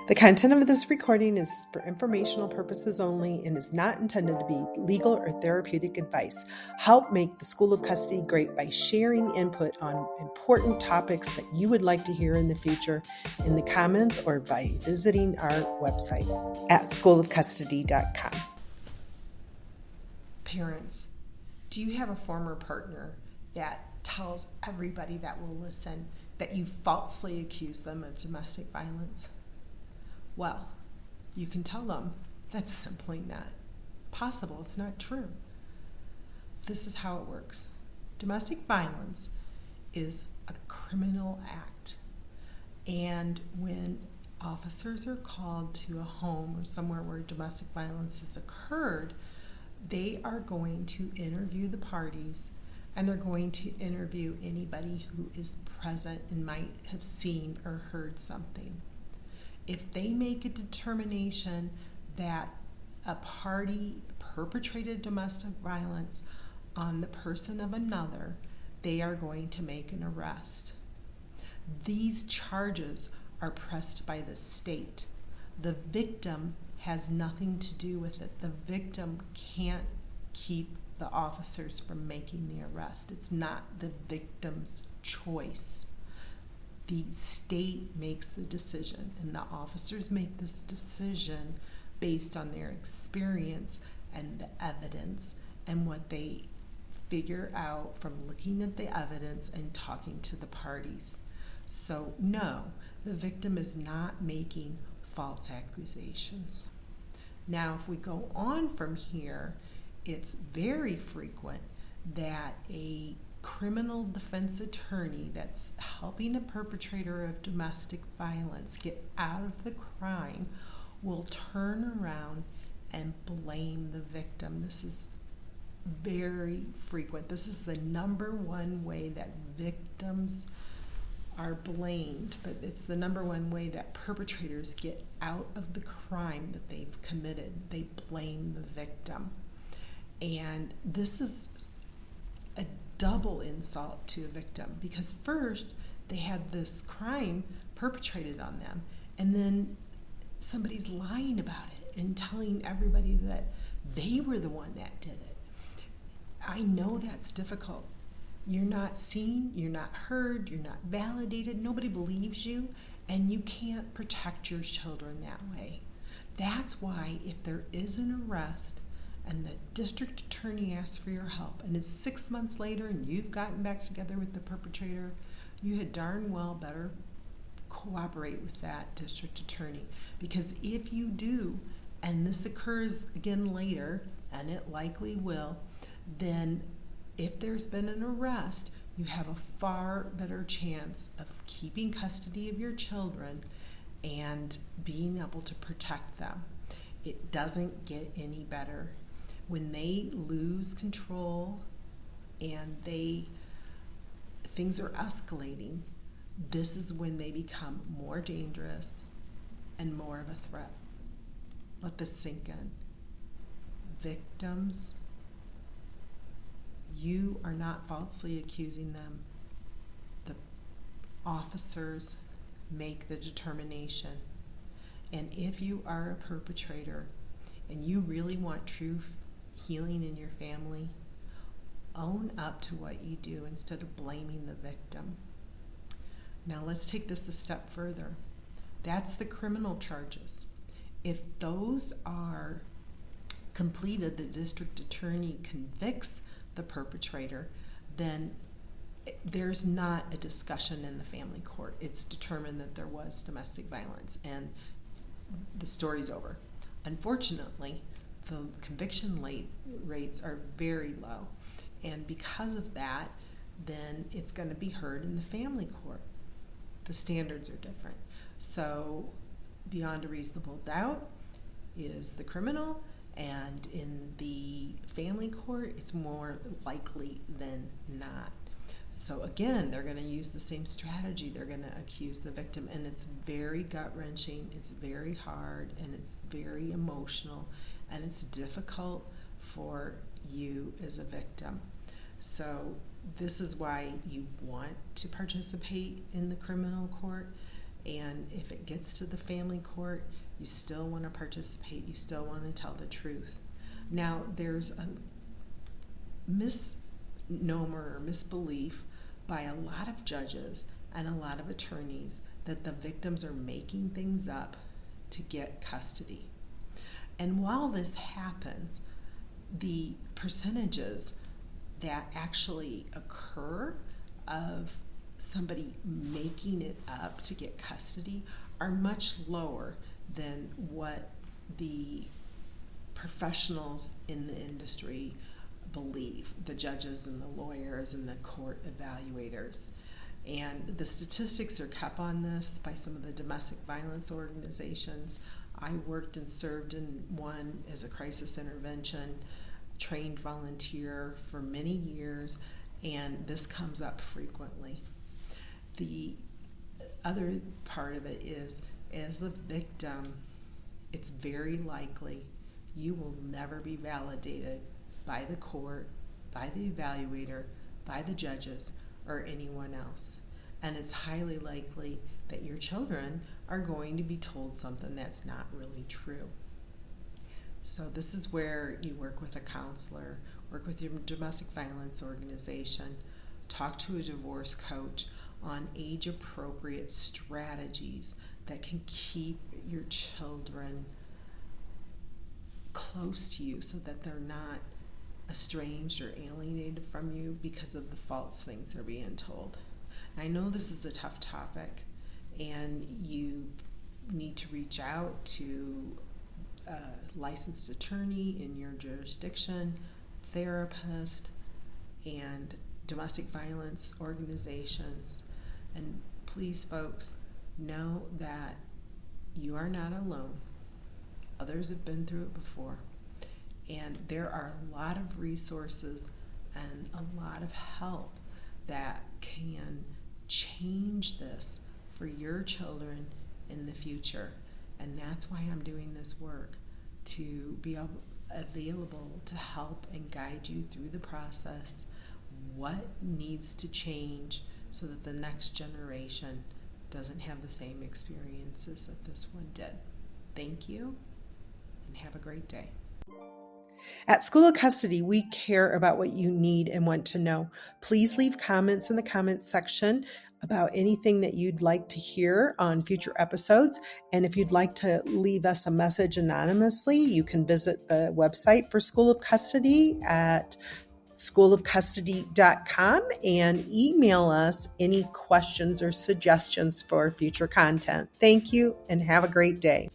The content of this recording is for informational purposes only and is not intended to be legal or therapeutic advice. Help make the School of Custody great by sharing input on important topics that you would like to hear in the future in the comments or by visiting our website at schoolofcustody.com. Parents, do you have a former partner that tells everybody that will listen that you falsely accuse them of domestic violence? Well, you can tell them that's simply not possible. It's not true. This is how it works. Domestic violence is a criminal act. And when officers are called to a home or somewhere where domestic violence has occurred, they are going to interview the parties, and they're going to interview anybody who is present and might have seen or heard something. If they make a determination that a party perpetrated domestic violence on the person of another, they are going to make an arrest. These charges are pressed by the state. The victim has nothing to do with it. The victim can't keep the officers from making the arrest. It's not the victim's choice. The state makes the decision, and the officers make this decision based on their experience and the evidence and what they figure out from looking at the evidence and talking to the parties. So no, the victim is not making false accusations. Now, if we go on from here, it's very frequent that a criminal defense attorney that's helping a perpetrator of domestic violence get out of the crime will turn around and blame the victim. This is very frequent. This is the number one way that victims are blamed, but it's the number one way that perpetrators get out of the crime that they've committed. They blame the victim. And this is a double insult to a victim, because first they had this crime perpetrated on them, and then somebody's lying about it and telling everybody that they were the one that did it. I know that's difficult. You're not seen, you're not heard, you're not validated, nobody believes you, and you can't protect your children that way. That's why if there is an arrest and the district attorney asks for your help, and it's 6 months later and you've gotten back together with the perpetrator, you had darn well better cooperate with that district attorney. Because if you do, and this occurs again later, and it likely will, then if there's been an arrest, you have a far better chance of keeping custody of your children and being able to protect them. It doesn't get any better. When they lose control and things are escalating, this is when they become more dangerous and more of a threat. Let this sink in. Victims, you are not falsely accusing them. The officers make the determination. And if you are a perpetrator and you really want true healing in your family, own up to what you do instead of blaming the victim. Now let's take this a step further. That's the criminal charges. If those are completed, the district attorney convicts the perpetrator, then there's not a discussion in the family court. It's determined that there was domestic violence, and the story's over. Unfortunately, the conviction rates are very low, and because of that, then it's going to be heard in the family court. The standards are different. So beyond a reasonable doubt is the criminal, and in the family court, it's more likely than not. So again, they're going to use the same strategy. They're going to accuse the victim, and it's very gut-wrenching, it's very hard, and it's very emotional, and it's difficult for you as a victim. So this is why you want to participate in the criminal court. And if it gets to the family court, you still want to participate. You still want to tell the truth. Now, there's a misnomer or misbelief by a lot of judges and a lot of attorneys that the victims are making things up to get custody. And while this happens, the percentages that actually occur of somebody making it up to get custody are much lower than what the professionals in the industry believe, the judges and the lawyers and the court evaluators. And the statistics are kept on this by some of the domestic violence organizations. I worked and served in one as a crisis intervention trained volunteer for many years, and this comes up frequently. The other part of it is, as a victim, it's very likely you will never be validated by the court, by the evaluator, by the judges, or anyone else. And it's highly likely that your children are going to be told something that's not really true. So this is where you work with a counselor, work with your domestic violence organization, talk to a divorce coach on age-appropriate strategies that can keep your children close to you so that they're not estranged or alienated from you because of the false things they're being told. I know this is a tough topic, and you need to reach out to a licensed attorney in your jurisdiction, therapist, and domestic violence organizations. And please, folks, know that you are not alone. Others have been through it before. And there are a lot of resources and a lot of help that can change this for your children in the future. And that's why I'm doing this work, to be available to help and guide you through the process, what needs to change so that the next generation doesn't have the same experiences that this one did. Thank you, and have a great day. At School of Custody, we care about what you need and want to know. Please leave comments in the comments section about anything that you'd like to hear on future episodes. And if you'd like to leave us a message anonymously, you can visit the website for School of Custody at schoolofcustody.com and email us any questions or suggestions for future content. Thank you and have a great day.